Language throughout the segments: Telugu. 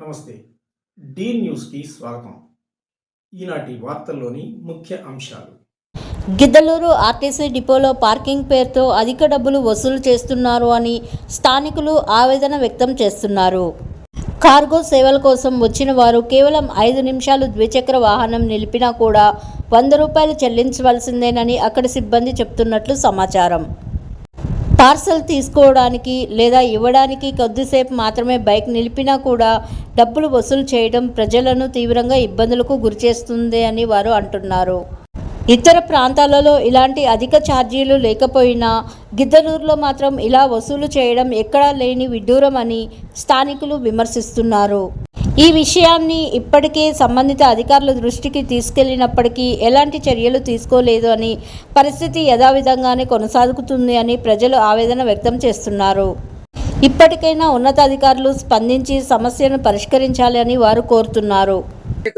నమస్తే. డి న్యూస్‌కి స్వాగతం. ఈనాటి వార్తల్లోని ముఖ్య అంశాలు. గిద్దలూరు ఆర్టీసీ డిపోలో పార్కింగ్ పేరుతో అధిక డబ్బులు వసూలు చేస్తున్నారు అని స్థానికులు ఆవేదన వ్యక్తం చేస్తున్నారు. కార్గో సేవల కోసం వచ్చిన వారు కేవలం 5 నిమిషాలు ద్విచక్ర వాహనం నిలిపినా కూడా ₹100 చెల్లించవలసిందేనని అక్కడి సిబ్బంది చెబుతున్నట్లు సమాచారం. పార్సల్ తీసుకోవడానికి లేదా ఇవ్వడానికి కొద్దిసేపు మాత్రమే బైక్ నిలిపినా కూడా డబ్బులు వసూలు చేయడం ప్రజలను తీవ్రంగా ఇబ్బందులకు గురిచేస్తుంది అని వారు అంటున్నారు. ఇతర ప్రాంతాలలో ఇలాంటి అధిక ఛార్జీలు లేకపోయినా గిద్దలూరులో మాత్రం ఇలా వసూలు చేయడం ఎక్కడా లేని విడ్డూరం అని స్థానికులు విమర్శిస్తున్నారు. ఈ విషయాన్ని ఇప్పటికే సంబంధిత అధికారుల దృష్టికి తీసుకెళ్లినప్పటికీ ఎలాంటి చర్యలు తీసుకోలేదు అని, పరిస్థితి యథావిధంగానే కొనసాగుతుంది అని ప్రజలు ఆవేదన వ్యక్తం చేస్తున్నారు. ఇప్పటికైనా ఉన్నతాధికారులు స్పందించి సమస్యను పరిష్కరించాలి అని వారు కోరుతున్నారు.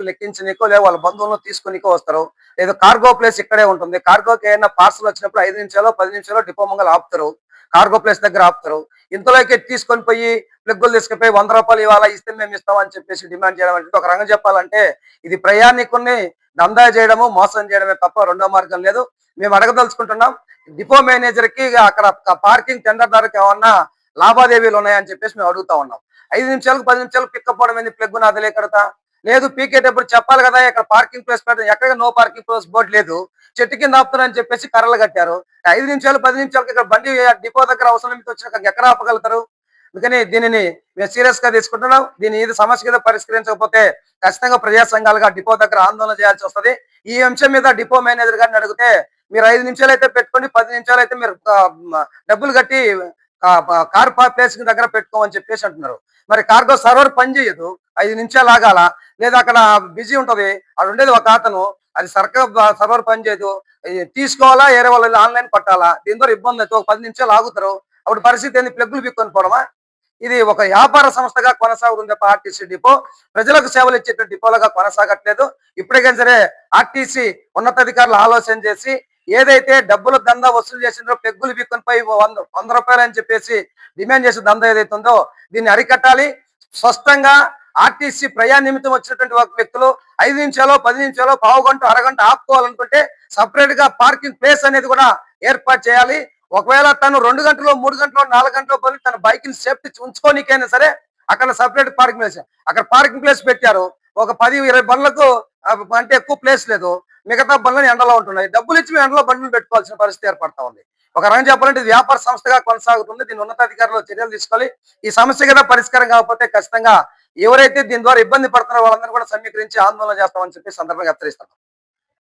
లెక్కించనీకో లేదా వాళ్ళ బంధువులను తీసుకునికో వస్తారు. లేదా కార్గో ప్లేస్ ఇక్కడే ఉంటుంది. కార్గోకి ఏమైనా పార్సల్ వచ్చినప్పుడు 5 నిమిషాలు 10 నిమిషాలు డిపో ముంగలు ఆపుతారు. కార్గో ప్లేస్ దగ్గర ఆపుతారు. ఇంతలోకి తీసుకొని పోయి ప్లగ్గులు తీసుకుపోయి ₹100 ఇవ్వాలా, ఇస్తే మేము ఇస్తామని చెప్పేసి డిమాండ్ చేయడం అంటే ఒక రంగం చెప్పాలంటే ఇది ప్రయాణికుల్ని దందా చేయడము, మోసం చేయడమే తప్ప రెండో మార్గం లేదు. మేము అడగదలుచుకుంటున్నాం, డిపో మేనేజర్ కి అక్కడ పార్కింగ్ టెండర్ ధరకు ఏమన్నా లావాదేవీలు ఉన్నాయని చెప్పేసి మేము అడుగుతా ఉన్నాం. 5 నిమిషాలకు 10 నిమిషాలు పికప్ అవడం ఏంది? ప్లగ్గును అదలే కడతా లేదు, పీకేటప్పుడు చెప్పాలి కదా, ఇక్కడ పార్కింగ్ ప్లేస్ పెట్టడం, ఎక్కడ నో పార్కింగ్ ప్లేస్ బోర్డు లేదు, చెట్టు కింద ఆపుతారని చెప్పేసి కర్రలు కట్టారు. 5 నిమిషాలు 10 నిమిషాలకి ఇక్కడ బండి డిపో దగ్గర అవసరం వచ్చినాక ఎక్కడ ఆపగలుగుతారు? అందుకని దీనిని మేము సీరియస్ గా తీసుకుంటున్నాం. ఇది సమస్య కింద పరిష్కరించకపోతే ఖచ్చితంగా ప్రజా సంఘాలుగా డిపో దగ్గర ఆందోళన చేయాల్సి వస్తుంది. ఈ అంశం మీద డిపో మేనేజర్ గారిని అడిగితే మీరు 5 నిమిషాలు అయితే పెట్టుకోండి, 10 నిమిషాలు అయితే మీరు డబ్బులు కట్టి కార్ ప్లేస్ దగ్గర పెట్టుకోమని చెప్పేసి అంటున్నారు. మరి కార్గో సర్వర్ పని చేయదు, 5 నిమిషాలు ఆగాల, లేదా అక్కడ బిజీ ఉంటది, అది ఉండేది ఒక అతను, అది సర్వర్ పని చేయదు, తీసుకోవాలా వేరే వాళ్ళు ఆన్లైన్ పట్టాలా, దీని ద్వారా ఇబ్బంది అయితే ఒక 10 నిమిషాలు ఆగుతారు. అప్పుడు పరిస్థితి ఏంది? ప్లగ్గులు పిక్కొని పోవడమా? ఇది ఒక వ్యాపార సంస్థగా కొనసాగుతుంది. ఆర్టీసీ డిపో ప్రజలకు సేవలు ఇచ్చేటువంటి డిపోలుగా కొనసాగట్లేదు. ఇప్పటికైనా సరే ఆర్టీసీ ఉన్నతాధికారులు ఆలోచన చేసి ఏదైతే డబ్బులు దందా వసూలు చేసిందో ప్లగ్గులు పిక్కొని పోయి ₹100 అని చెప్పేసి డిమాండ్ చేసే దందా ఏదైతే ఉందో దీన్ని అరికట్టాలి. స్పష్టంగా ఆర్టీసీ ప్రయాణ నిమిత్తం వచ్చినటువంటి వ్యక్తులు 5 నిమిషాలు 10 నిమిషాలు పావు గంట అరగంట ఆపుకోవాలనుకుంటే సపరేట్ గా పార్కింగ్ ప్లేస్ అనేది కూడా ఏర్పాటు చేయాలి. ఒకవేళ తను 2 గంటలు 3 గంటలు 4 గంటలు పోయి తన బైక్ ని సేఫ్టీ ఉంచుకోనికైనా సరే అక్కడ సపరేట్ పార్కింగ్ ప్లేస్, అక్కడ పార్కింగ్ ప్లేస్ పెట్టారు. ఒక 10-20 బండ్లకు అంటే ఎక్కువ ప్లేస్ లేదు, మిగతా బండ్లు ఎండలో ఉంటున్నాయి. డబ్బులు ఇచ్చి మేము ఎండలో బండ్లు పెట్టుకోవాల్సిన పరిస్థితి ఏర్పడతా ఉంది. ఒక రంగం చెప్పాలంటే ఇది వ్యాపార సంస్థగా కొనసాగుతుంది. దీని ఉన్నతాధికారులు చర్యలు తీసుకోవాలి. ఈ సమస్య కదా పరిష్కారం కాకపోతే ఖచ్చితంగా ఎవరైతే దీని ద్వారా ఇబ్బంది పడుతున్నారో వాళ్ళందరూ కూడా సమీకరించి ఆందోళన చేస్తామని చెప్పి సందర్భంగా హెచ్చరిస్తున్నాం.